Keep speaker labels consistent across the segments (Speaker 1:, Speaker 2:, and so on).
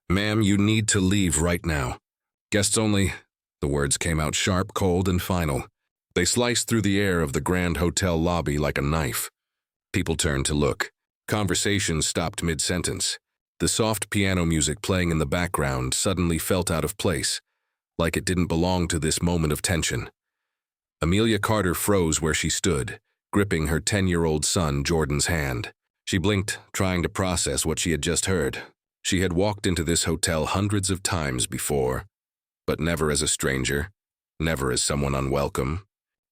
Speaker 1: Ma'am, you need to leave right now. Guests only. The words came out sharp, cold, and final. They sliced through the air of the Grand Hotel lobby like a knife. People turned to look. Conversation stopped mid-sentence. The soft piano music playing in the background suddenly felt out of place, like it didn't belong to this moment of tension. Amelia Carter froze where she stood, gripping her 10-year-old son Jordan's hand. She blinked, trying to process what she had just heard. She had walked into this hotel hundreds of times before, but never as a stranger, never as someone unwelcome.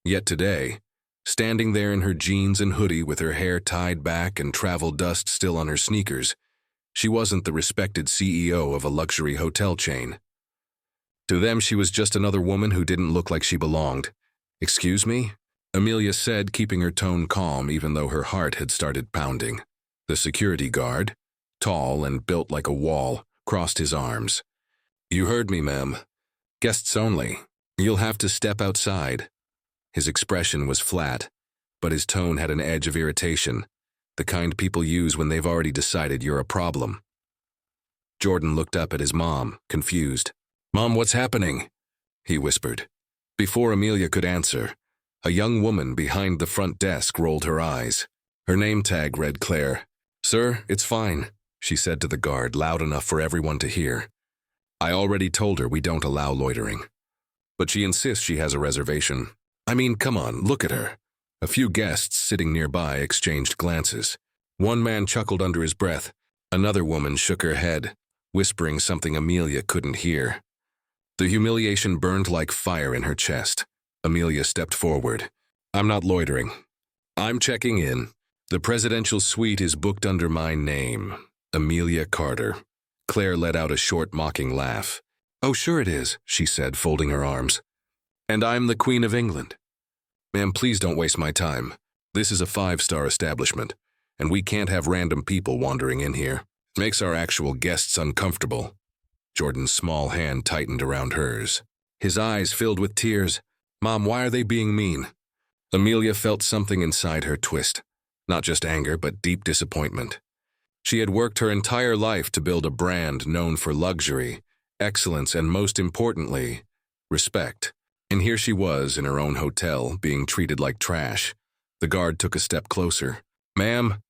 Speaker 1: Yet today, standing there in her jeans and hoodie with her hair tied back and travel dust still on her sneakers, she wasn't the respected CEO of a luxury hotel chain. To them, she was just another woman who didn't look like she belonged. "Excuse me?" Amelia said, keeping her tone calm even though her heart had started pounding. The security guard, tall and built like a wall, crossed his arms. "You heard me, ma'am. Guests only. You'll have to step outside." His expression was flat, but his tone had an edge of irritation, the kind people use when they've already decided you're a problem. Jordan looked up at his mom, confused. "Mom, what's happening?" he whispered. Before Amelia could answer, a young woman behind the front desk rolled her eyes. Her name tag read Claire. "Sir, it's fine," she said to the guard, loud enough for everyone to hear. "I already told her we don't allow loitering. But she insists she has a reservation. I mean, come on, look at her." A few guests sitting nearby exchanged glances. One man chuckled under his breath. Another woman shook her head, whispering something Amelia couldn't hear. The humiliation burned like fire in her chest. Amelia stepped forward. "I'm not loitering. I'm checking in. The presidential suite is booked under my name, Amelia Carter." Claire let out a short, mocking laugh. "Oh, sure it is," she said, folding her arms. "And I'm the Queen of England." "Ma'am, please don't waste my time. This is a 5-star establishment, and we can't have random people wandering in here. It makes our actual guests uncomfortable." Jordan's small hand tightened around hers. His eyes filled with tears. "Mom, why are they being mean?" Amelia felt something inside her twist. Not just anger, but deep disappointment. She had worked her entire life to build a brand known for luxury, excellence, and most importantly, respect. And here she was in her own hotel, being treated like trash. The guard took a step closer. "Ma'am,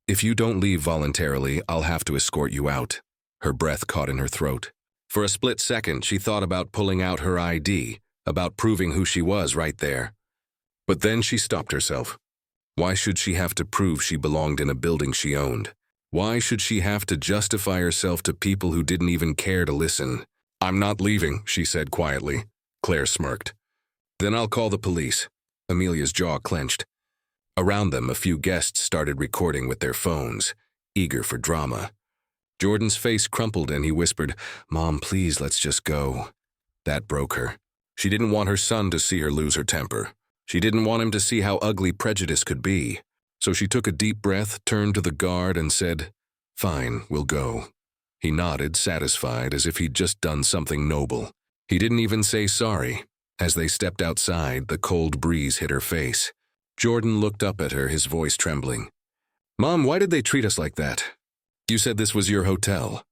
Speaker 1: if you don't leave voluntarily, I'll have to escort you out." Her breath caught in her throat. For a split second, she thought about pulling out her ID, about proving who she was right there. But then she stopped herself. Why should she have to prove she belonged in a building she owned? Why should she have to justify herself to people who didn't even care to listen? "I'm not leaving," she said quietly. Claire smirked. "Then I'll call the police." Amelia's jaw clenched. Around them, a few guests started recording with their phones, eager for drama. Jordan's face crumpled and he whispered, "Mom, please, let's just go." That broke her. She didn't want her son to see her lose her temper. She didn't want him to see how ugly prejudice could be. So she took a deep breath, turned to the guard, and said, "Fine, we'll go." He nodded, satisfied, as if he'd just done something noble. He didn't even say sorry. As they stepped outside, the cold breeze hit her face. Jordan looked up at her, his voice trembling. "Mom, why did they treat us like that? You said this was your hotel."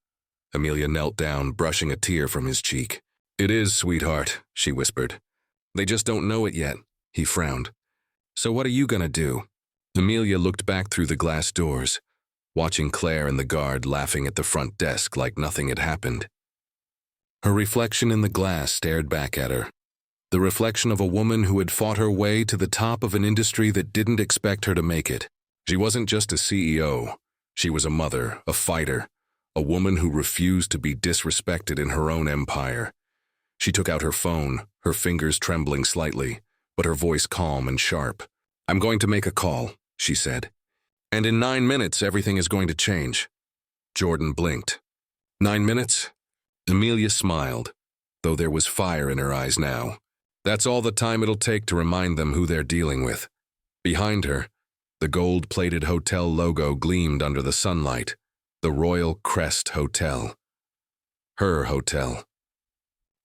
Speaker 1: Amelia knelt down, brushing a tear from his cheek. "It is, sweetheart," she whispered. "They just don't know it yet." He frowned. "So what are you gonna do?" Amelia looked back through the glass doors, watching Claire and the guard laughing at the front desk like nothing had happened. Her reflection in the glass stared back at her. The reflection of a woman who had fought her way to the top of an industry that didn't expect her to make it. She wasn't just a CEO. She was a mother, a fighter, a woman who refused to be disrespected in her own empire. She took out her phone, her fingers trembling slightly, but her voice calm and sharp. "I'm going to make a call," she said. "And in 9 minutes, everything is going to change." Jordan blinked. 9 minutes? Amelia smiled, though there was fire in her eyes now. That's all the time it'll take to remind them who they're dealing with. Behind her, the gold-plated hotel logo gleamed under the sunlight. The Royal Crest Hotel. Her hotel.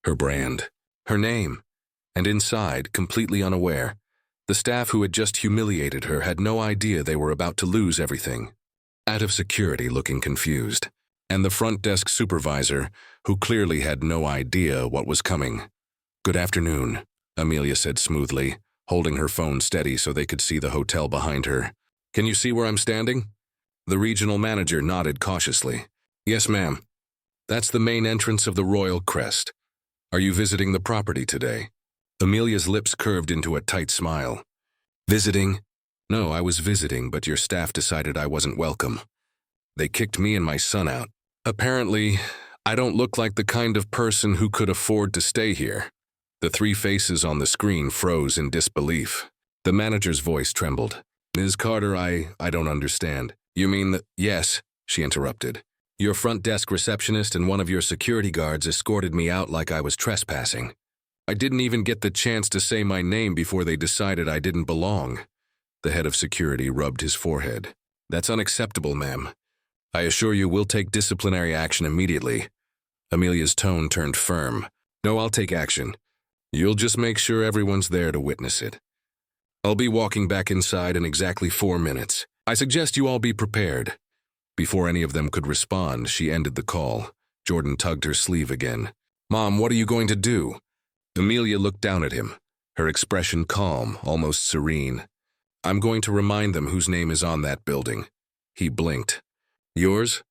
Speaker 1: Her brand. Her name. And inside, completely unaware, the staff who had just humiliated her had no idea they were about to lose everything. Out of security, looking confused. and the front desk supervisor, who clearly had no idea what was coming. "Good afternoon," Amelia said smoothly, holding her phone steady so they could see the hotel behind her. "Can you see where I'm standing?" The regional manager nodded cautiously. "Yes, ma'am. That's the main entrance of the Royal Crest. Are you visiting the property today?" Amelia's lips curved into a tight smile. "Visiting? No, I was visiting, but your staff decided I wasn't welcome. They kicked me and my son out. Apparently, I don't look like the kind of person who could afford to stay here." The three faces on the screen froze in disbelief. The manager's voice trembled. "Ms. Carter, I don't understand. You mean that—" "Yes," she interrupted. "Your front desk receptionist and one of your security guards escorted me out like I was trespassing. I didn't even get the chance to say my name before they decided I didn't belong." The head of security rubbed his forehead. "That's unacceptable, ma'am. I assure you we'll take disciplinary action immediately." Amelia's tone turned firm. "No, I'll take action. You'll just make sure everyone's there to witness it. I'll be walking back inside in exactly 4 minutes. I suggest you all be prepared." Before any of them could respond, she ended the call. Jordan tugged her sleeve again. "Mom, what are you going to do?" Amelia looked down at him, her expression calm, almost serene. "I'm going to remind them whose name is on that building." He blinked. "Yours?"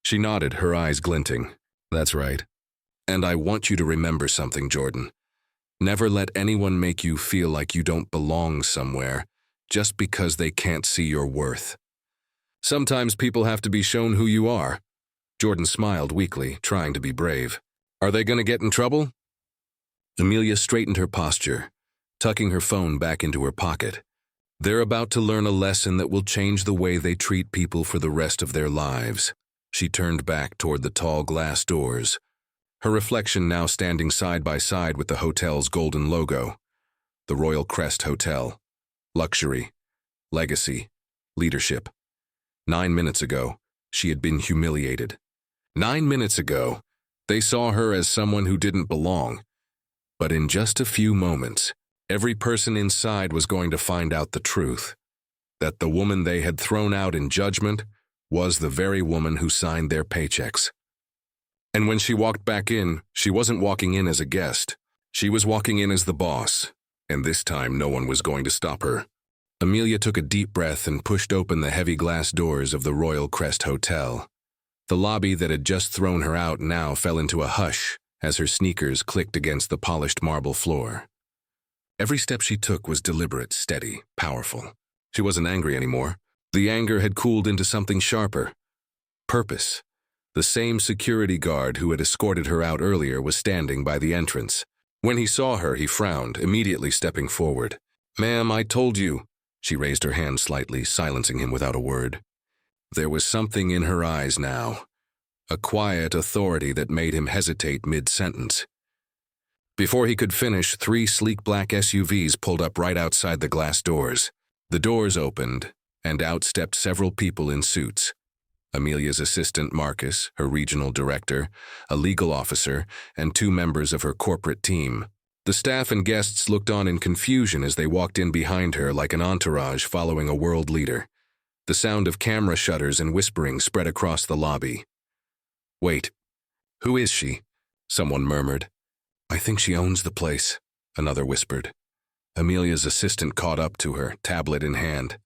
Speaker 1: She nodded, her eyes glinting. "That's right. And I want you to remember something, Jordan. Never let anyone make you feel like you don't belong somewhere just because they can't see your worth. Sometimes people have to be shown who you are." Jordan smiled weakly, trying to be brave. "Are they going to get in trouble?" Amelia straightened her posture, tucking her phone back into her pocket. "They're about to learn a lesson that will change the way they treat people for the rest of their lives." She turned back toward the tall glass doors, her reflection now standing side by side with the hotel's golden logo. The Royal Crest Hotel. Luxury. Legacy. Leadership. 9 minutes ago, she had been humiliated. 9 minutes ago, they saw her as someone who didn't belong. But in just a few moments, every person inside was going to find out the truth. That the woman they had thrown out in judgment was the very woman who signed their paychecks. And when she walked back in, she wasn't walking in as a guest. She was walking in as the boss, and this time no one was going to stop her. Amelia took a deep breath and pushed open the heavy glass doors of the Royal Crest Hotel. The lobby that had just thrown her out now fell into a hush as her sneakers clicked against the polished marble floor. Every step she took was deliberate, steady, powerful. She wasn't angry anymore. The anger had cooled into something sharper. Purpose. The same security guard who had escorted her out earlier was standing by the entrance. When he saw her, he frowned, immediately stepping forward. "Ma'am, I told you." She raised her hand slightly, silencing him without a word. There was something in her eyes now, a quiet authority that made him hesitate mid-sentence. Before he could finish, 3 sleek black SUVs pulled up right outside the glass doors. The doors opened, and out stepped several people in suits. Amelia's assistant Marcus, her regional director, a legal officer, and 2 members of her corporate team. The staff and guests looked on in confusion as they walked in behind her like an entourage following a world leader. The sound of camera shutters and whispering spread across the lobby. "Wait, who is she?" someone murmured. "I think she owns the place," another whispered. Amelia's assistant caught up to her, tablet in hand.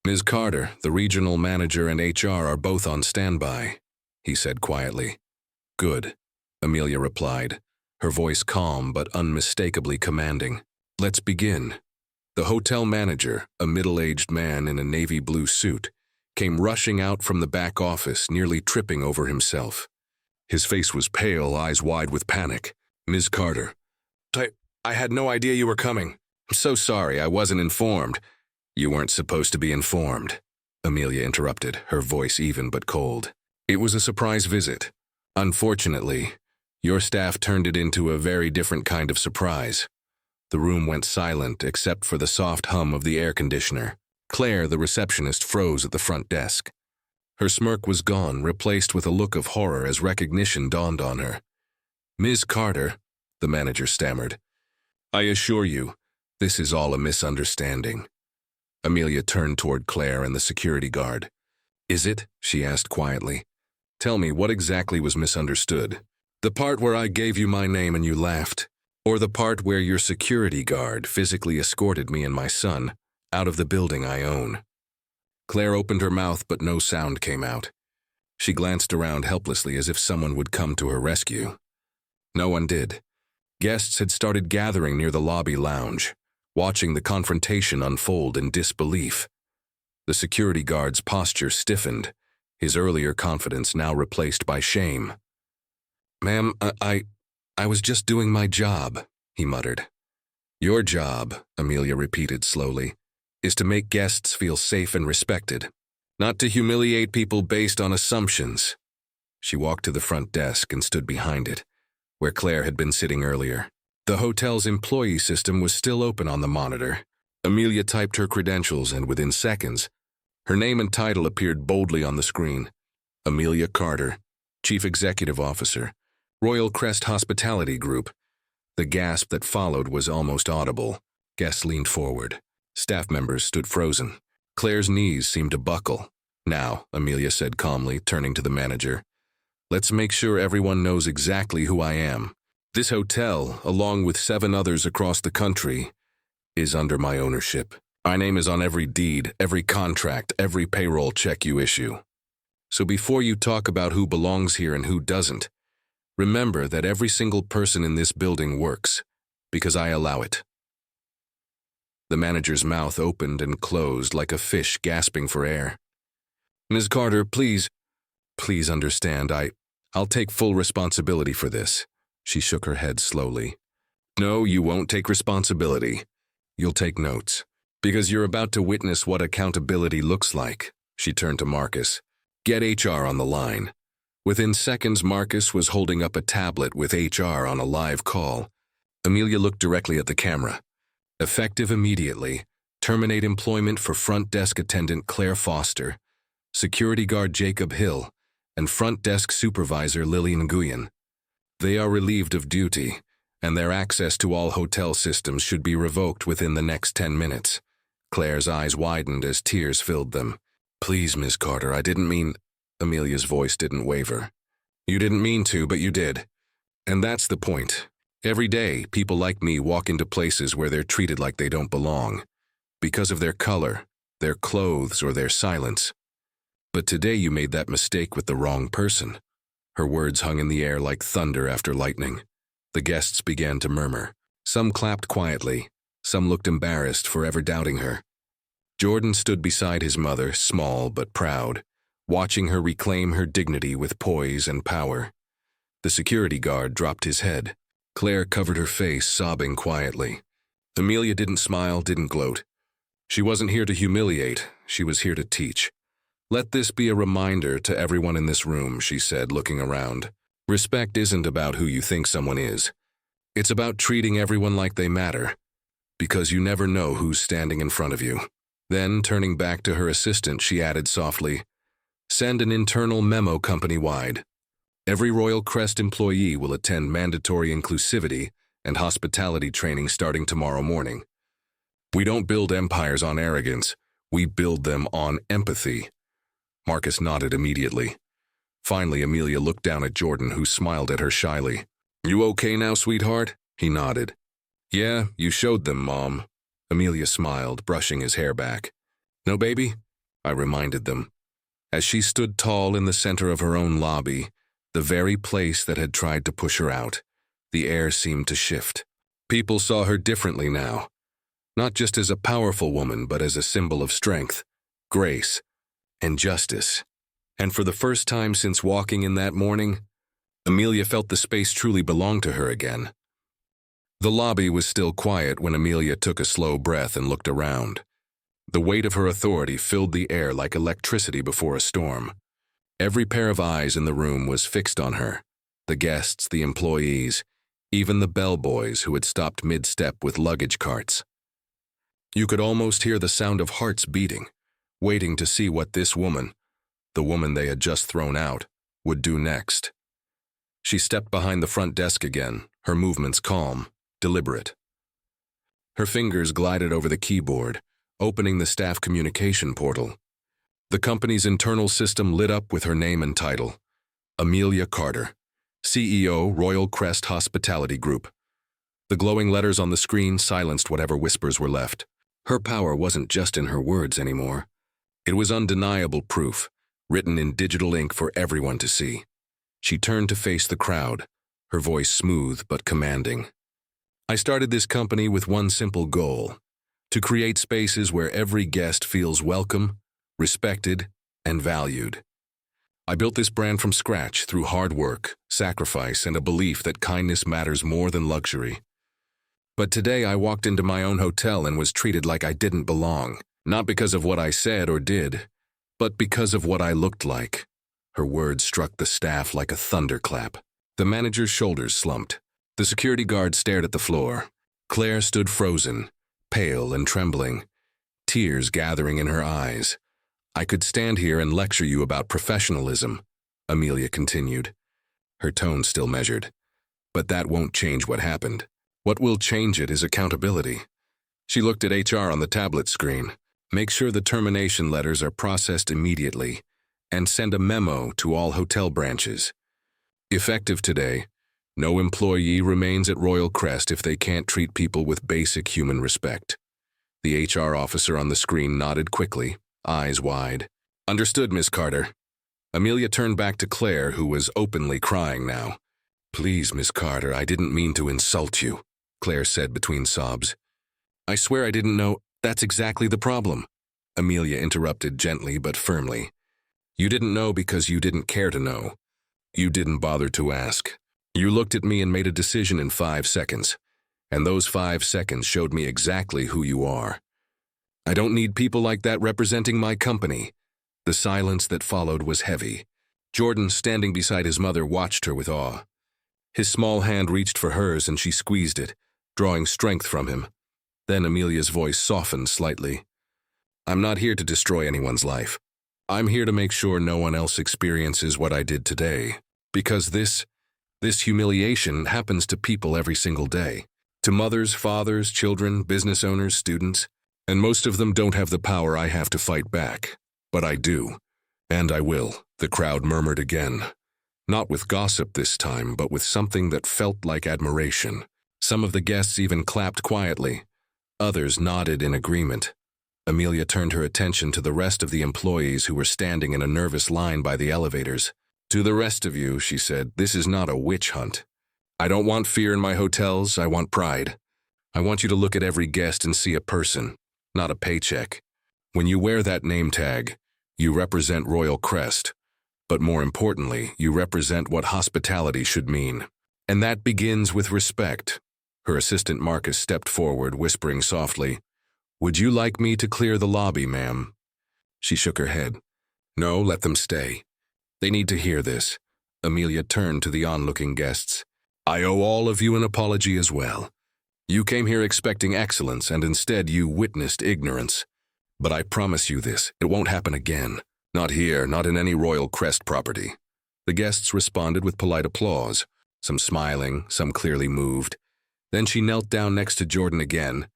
Speaker 1: "Ms. Carter, the regional manager and HR are both on standby," he said quietly. "Good," Amelia replied, her voice calm but unmistakably commanding. "Let's begin." The hotel manager, a middle-aged man in a navy blue suit, came rushing out from the back office, nearly tripping over himself. His face was pale, eyes wide with panic. "Ms. Carter, I had no idea you were coming. I'm so sorry, I wasn't informed." "You weren't supposed to be informed," Amelia interrupted, her voice even but cold. "It was a surprise visit. Unfortunately, your staff turned it into a very different kind of surprise." The room went silent except for the soft hum of the air conditioner. Claire, the receptionist, froze at the front desk. Her smirk was gone, replaced with a look of horror as recognition dawned on her. "Ms. Carter," the manager stammered, "I assure you, this is all a misunderstanding." Amelia turned toward Claire and the security guard. "Is it?" she asked quietly. Tell me, what exactly was misunderstood? The part where I gave you my name and you laughed? Or the part where your security guard physically escorted me and my son out of the building I own? Claire opened her mouth, but no sound came out. She glanced around helplessly as if someone would come to her rescue. No one did. Guests had started gathering near the lobby lounge, watching the confrontation unfold in disbelief. The security guard's posture stiffened, his earlier confidence now replaced by shame. "Ma'am, I was just doing my job," he muttered. "Your job," Amelia repeated slowly, "is to make guests feel safe and respected, not to humiliate people based on assumptions." She walked to the front desk and stood behind it, where Claire had been sitting earlier. The hotel's employee system was still open on the monitor. Amelia typed her credentials, and within seconds, her name and title appeared boldly on the screen. Amelia Carter, Chief Executive Officer, Royal Crest Hospitality Group. The gasp that followed was almost audible. Guests leaned forward. Staff members stood frozen. Claire's knees seemed to buckle. "Now," Amelia said calmly, turning to the manager, "let's make sure everyone knows exactly who I am. This hotel, along with 7 others across the country, is under my ownership. My name is on every deed, every contract, every payroll check you issue. So before you talk about who belongs here and who doesn't, remember that every single person in this building works, because I allow it." The manager's mouth opened and closed like a fish gasping for air. "Ms. Carter, please understand, I'll take full responsibility for this." She shook her head slowly. "No, you won't take responsibility. You'll take notes, because you're about to witness what accountability looks like." She turned to Marcus. "Get HR on the line." Within seconds, Marcus was holding up a tablet with HR on a live call. Amelia looked directly at the camera. "Effective immediately. Terminate employment for front desk attendant Claire Foster, security guard Jacob Hill, and front desk supervisor Lillian Nguyen. They are relieved of duty, and their access to all hotel systems should be revoked within the next 10 minutes. Claire's eyes widened as tears filled them. "Please, Ms. Carter, I didn't mean—" Amelia's voice didn't waver. "You didn't mean to, but you did. And that's the point. Every day, people like me walk into places where they're treated like they don't belong, because of their color, their clothes, or their silence. But today you made that mistake with the wrong person." Her words hung in the air like thunder after lightning. The guests began to murmur. Some clapped quietly. Some looked embarrassed, forever doubting her. Jordan stood beside his mother, small but proud, watching her reclaim her dignity with poise and power. The security guard dropped his head. Claire covered her face, sobbing quietly. Amelia didn't smile, didn't gloat. She wasn't here to humiliate, she was here to teach. "Let this be a reminder to everyone in this room," she said, looking around. "Respect isn't about who you think someone is. It's about treating everyone like they matter, because you never know who's standing in front of you." Then, turning back to her assistant, she added softly, "Send an internal memo company-wide. Every Royal Crest employee will attend mandatory inclusivity and hospitality training starting tomorrow morning. We don't build empires on arrogance, we build them on empathy." Marcus nodded immediately. Finally, Amelia looked down at Jordan, who smiled at her shyly. "You okay now, sweetheart?" He nodded. "Yeah, you showed them, Mom." Amelia smiled, brushing his hair back. "No, baby?" I reminded them. As she stood tall in the center of her own lobby, the very place that had tried to push her out, the air seemed to shift. People saw her differently now, not just as a powerful woman, but as a symbol of strength, grace, and justice. And for the first time since walking in that morning, Amelia felt the space truly belonged to her again. The lobby was still quiet when Amelia took a slow breath and looked around. The weight of her authority filled the air like electricity before a storm. Every pair of eyes in the room was fixed on her, the guests, the employees, even the bellboys who had stopped mid-step with luggage carts. You could almost hear the sound of hearts beating, waiting to see what this woman, the woman they had just thrown out, would do next. She stepped behind the front desk again, her movements calm, deliberate. Her fingers glided over the keyboard, opening the staff communication portal. The company's internal system lit up with her name and title. Amelia Carter, CEO, Royal Crest Hospitality Group. The glowing letters on the screen silenced whatever whispers were left. Her power wasn't just in her words anymore. It was undeniable proof, written in digital ink for everyone to see. She turned to face the crowd, her voice smooth but commanding. I started this company with one simple goal: to create spaces where every guest feels welcome, respected, and valued. I built this brand from scratch through hard work, sacrifice, and a belief that kindness matters more than luxury. But today I walked into my own hotel and was treated like I didn't belong, not because of what I said or did, but because of what I looked like. Her words struck the staff like a thunderclap. The manager's shoulders slumped. The security guard stared at the floor. Claire stood frozen, pale and trembling, tears gathering in her eyes. I could stand here and lecture you about professionalism, Amelia continued, her tone still measured. But that won't change what happened. What will change it is accountability. She looked at HR on the tablet screen. Make sure the termination letters are processed immediately, and send a memo to all hotel branches. Effective today, no employee remains at Royal Crest if they can't treat people with basic human respect. The HR officer on the screen nodded quickly, eyes wide. Understood, Miss Carter. Amelia turned back to Claire, who was openly crying now. Please, Miss Carter, I didn't mean to insult you, Claire said between sobs. I swear I didn't know. That's exactly the problem, Amelia interrupted gently but firmly. You didn't know because you didn't care to know. You didn't bother to ask. You looked at me and made a decision in 5 seconds, and those 5 seconds showed me exactly who you are. I don't need people like that representing my company. The silence that followed was heavy. Jordan, standing beside his mother, watched her with awe. His small hand reached for hers and she squeezed it, drawing strength from him. Then Amelia's voice softened slightly. I'm not here to destroy anyone's life. I'm here to make sure no one else experiences what I did today. Because this humiliation happens to people every single day. To mothers, fathers, children, business owners, students. And most of them don't have the power I have to fight back. But I do. And I will, the crowd murmured again. Not with gossip this time, but with something that felt like admiration. Some of the guests even clapped quietly. Others nodded in agreement. Amelia turned her attention to the rest of the employees who were standing in a nervous line by the elevators. To the rest of you, she said, this is not a witch hunt. I don't want fear in my hotels, I want pride. I want you to look at every guest and see a person, not a paycheck. When you wear that name tag, you represent Royal Crest. But more importantly, you represent what hospitality should mean. And that begins with respect. Her assistant Marcus stepped forward, whispering softly, Would you like me to clear the lobby, ma'am? She shook her head. No, let them stay. They need to hear this. Amelia turned to the onlooking guests. I owe all of you an apology as well. You came here expecting excellence, and instead you witnessed ignorance. But I promise you this, it won't happen again. Not here, not in any Royal Crest property. The guests responded with polite applause, some smiling, some clearly moved. Then she knelt down next to Jordan again,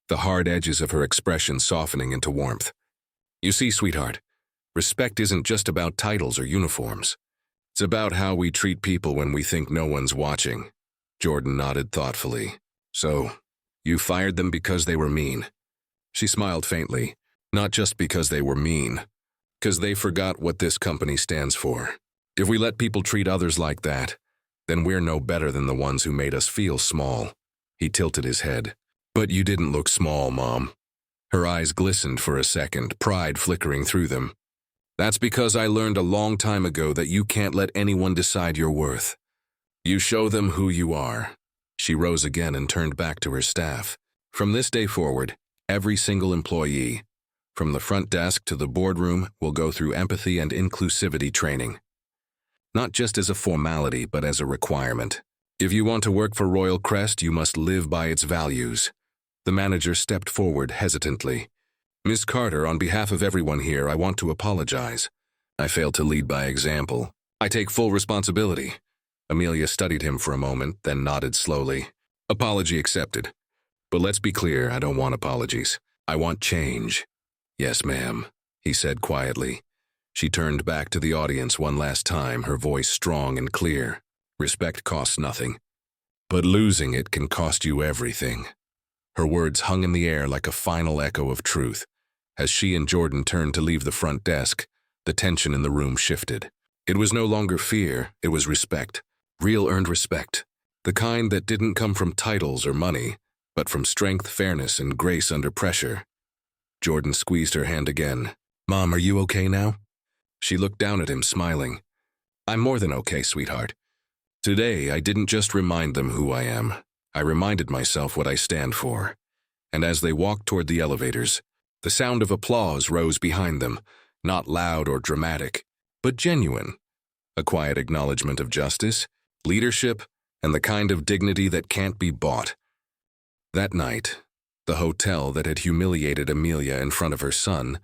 Speaker 1: the hard edges of her expression softening into warmth. You see, sweetheart, respect isn't just about titles or uniforms. It's about how we treat people when we think no one's watching. Jordan nodded thoughtfully. So, you fired them because they were mean. She smiled faintly. Not just because they were mean. Because they forgot what this company stands for. If we let people treat others like that, then we're no better than the ones who made us feel small. He tilted his head. But you didn't look small, Mom. Her eyes glistened for a second, pride flickering through them. That's because I learned a long time ago that you can't let anyone decide your worth. You show them who you are. She rose again and turned back to her staff. From this day forward, every single employee, from the front desk to the boardroom, will go through empathy and inclusivity training. Not just as a formality, but as a requirement. If you want to work for Royal Crest, you must live by its values. The manager stepped forward hesitantly. Miss Carter, on behalf of everyone here, I want to apologize. I failed to lead by example. I take full responsibility. Amelia studied him for a moment, then nodded slowly. Apology accepted. But let's be clear, I don't want apologies. I want change. Yes, ma'am, he said quietly. She turned back to the audience one last time, her voice strong and clear. Respect costs nothing, but losing it can cost you everything. Her words hung in the air like a final echo of truth. As she and Jordan turned to leave the front desk, the tension in the room shifted. It was no longer fear, it was respect. Real earned respect. The kind that didn't come from titles or money, but from strength, fairness, and grace under pressure. Jordan squeezed her hand again. "Mom, are you okay now?" She looked down at him, smiling. "I'm more than okay, sweetheart. Today, I didn't just remind them who I am. I reminded myself what I stand for." And as they walked toward the elevators, the sound of applause rose behind them, not loud or dramatic, but genuine. A quiet acknowledgement of justice, leadership, and the kind of dignity that can't be bought. That night, the hotel that had humiliated Amelia in front of her son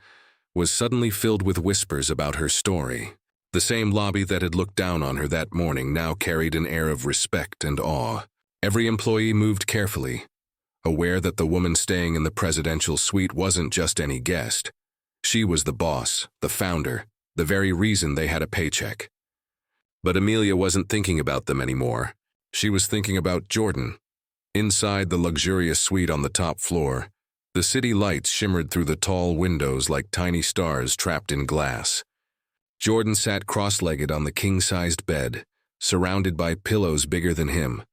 Speaker 1: was suddenly filled with whispers about her story. The same lobby that had looked down on her that morning now carried an air of respect and awe. Every employee moved carefully, aware that the woman staying in the presidential suite wasn't just any guest. She was the boss, the founder, the very reason they had a paycheck. But Amelia wasn't thinking about them anymore. She was thinking about Jordan. Inside the luxurious suite on the top floor, the city lights shimmered through the tall windows like tiny stars trapped in glass. Jordan sat cross-legged on the king-sized bed, surrounded by pillows bigger than him,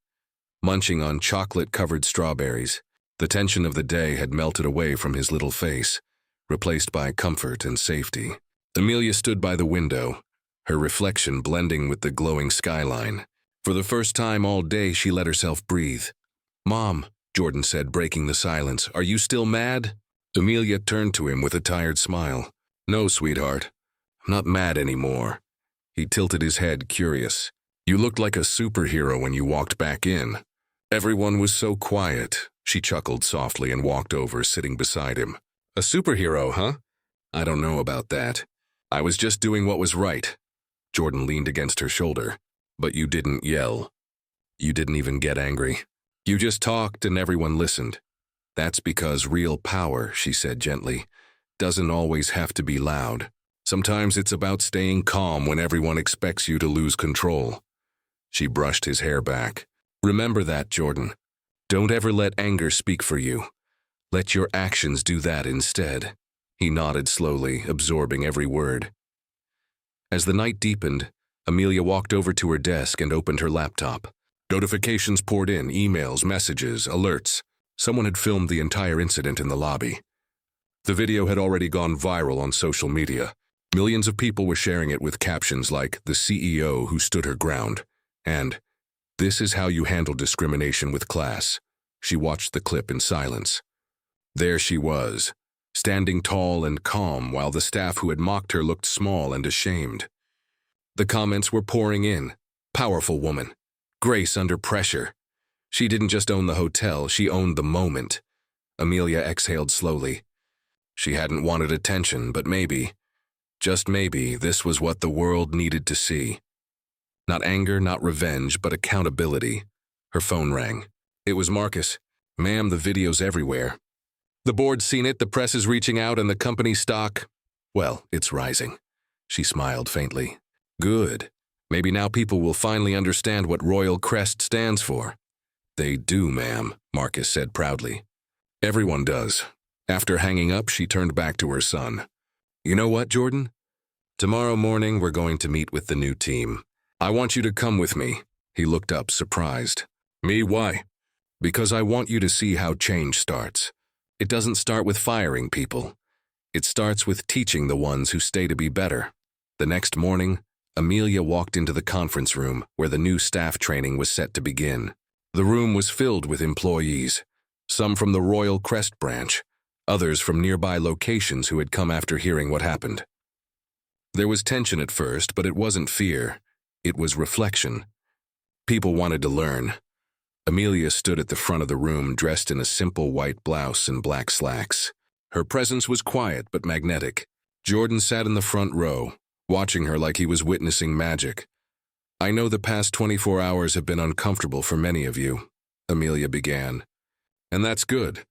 Speaker 1: munching on chocolate-covered strawberries. The tension of the day had melted away from his little face, replaced by comfort and safety. Amelia stood by the window, her reflection blending with the glowing skyline. For the first time all day, she let herself breathe. "Mom," Jordan said, breaking the silence, "are you still mad?" Amelia turned to him with a tired smile. "No, sweetheart. I'm not mad anymore." He tilted his head, curious. "You looked like a superhero when you walked back in." "Everyone was so quiet." She chuckled softly and walked over, sitting beside him. "A superhero, huh? I don't know about that. I was just doing what was right." Jordan leaned against her shoulder. "But you didn't yell. You didn't even get angry. You just talked and everyone listened. That's because real power," she said gently, "doesn't always have to be loud. Sometimes it's about staying calm when everyone expects you to lose control." She brushed his hair back. "Remember that, Jordan. Don't ever let anger speak for you. Let your actions do that instead." He nodded slowly, absorbing every word. As the night deepened, Amelia walked over to her desk and opened her laptop. Notifications poured in, emails, messages, alerts. Someone had filmed the entire incident in the lobby. The video had already gone viral on social media. Millions of people were sharing it with captions like, "The CEO who stood her ground," and "This is how you handle discrimination with class." She watched the clip in silence. There she was, standing tall and calm while the staff who had mocked her looked small and ashamed. The comments were pouring in. "Powerful woman. Grace under pressure." She didn't just own the hotel, she owned the moment. Amelia exhaled slowly. She hadn't wanted attention, but maybe, just maybe, this was what the world needed to see. Not anger, not revenge, but accountability. Her phone rang. It was Marcus. "Ma'am, the video's everywhere. The board's seen it, the press is reaching out, and the company's stock, well, it's rising." She smiled faintly. "Good. Maybe now people will finally understand what Royal Crest stands for." "They do, ma'am," Marcus said proudly. "Everyone does." After hanging up, she turned back to her son. "You know what, Jordan? Tomorrow morning we're going to meet with the new team. I want you to come with me." He looked up, surprised. "Me, why?" "Because I want you to see how change starts. It doesn't start with firing people. It starts with teaching the ones who stay to be better." The next morning, Amelia walked into the conference room where the new staff training was set to begin. The room was filled with employees, some from the Royal Crest branch, others from nearby locations who had come after hearing what happened. There was tension at first, but it wasn't fear. It was reflection. People wanted to learn. Amelia stood at the front of the room dressed in a simple white blouse and black slacks. Her presence was quiet but magnetic. Jordan sat in the front row, watching her like he was witnessing magic. "I know the past 24 hours have been uncomfortable for many of you," Amelia began. "And that's good.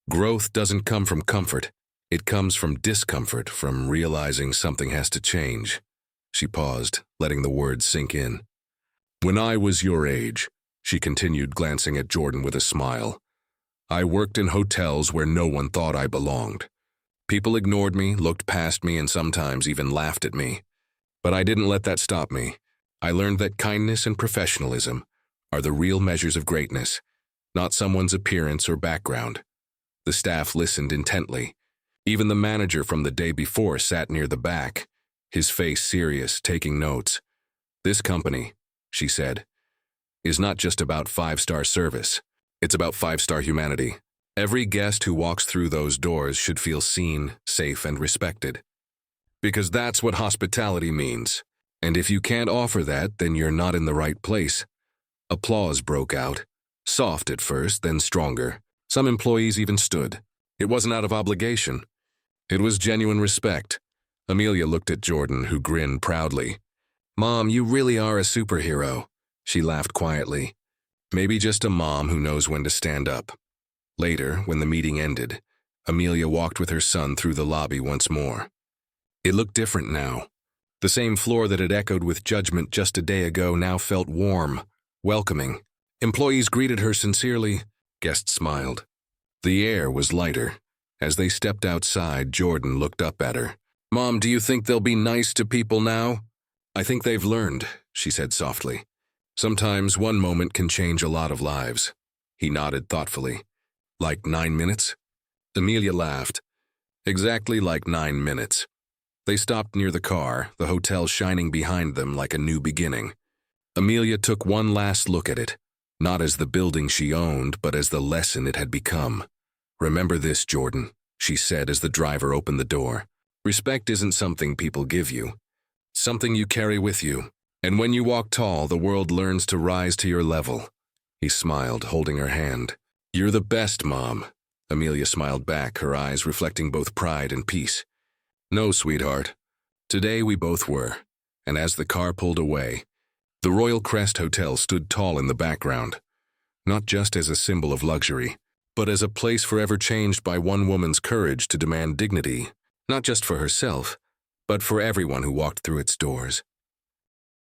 Speaker 1: Growth doesn't come from comfort. It comes from discomfort, from realizing something has to change. She paused, letting the words sink in. When I was your age, she continued, glancing at Jordan with a smile, I worked in hotels where no one thought I belonged. People ignored me, looked past me, and sometimes even laughed at me. But I didn't let that stop me. I learned that kindness and professionalism are the real measures of greatness, not someone's appearance or background. The staff listened intently. Even the manager from the day before sat near the back, his face serious, taking notes. This company, she said, is not just about five-star service. It's about five-star humanity. Every guest who walks through those doors should feel seen, safe, and respected. Because that's what hospitality means. And if you can't offer that, then you're not in the right place. Applause broke out. Soft at first, then stronger. Some employees even stood. It wasn't out of obligation. It was genuine respect. Amelia looked at Jordan, who grinned proudly. Mom, you really are a superhero. She laughed quietly. Maybe just a mom who knows when to stand up. Later, when the meeting ended, Amelia walked with her son through the lobby once more. It looked different now. The same floor that had echoed with judgment just a day ago now felt warm, welcoming. Employees greeted her sincerely. Guests smiled. The air was lighter. As they stepped outside, Jordan looked up at her. Mom, do you think they'll be nice to people now? I think they've learned, she said softly. Sometimes one moment can change a lot of lives. He nodded thoughtfully. Like 9 minutes? Amelia laughed. Exactly like 9 minutes. They stopped near the car, the hotel shining behind them like a new beginning. Amelia took one last look at it, not as the building she owned, but as the lesson it had become. Remember this, Jordan, she said as the driver opened the door. Respect isn't something people give you. It's something you carry with you. And when you walk tall, the world learns to rise to your level. He smiled, holding her hand. You're the best, Mom. Amelia smiled back, her eyes reflecting both pride and peace. No, sweetheart. Today we both were. And as the car pulled away, the Royal Crest Hotel stood tall in the background, not just as a symbol of luxury, but as a place forever changed by one woman's courage to demand dignity, not just for herself, but for everyone who walked through its doors.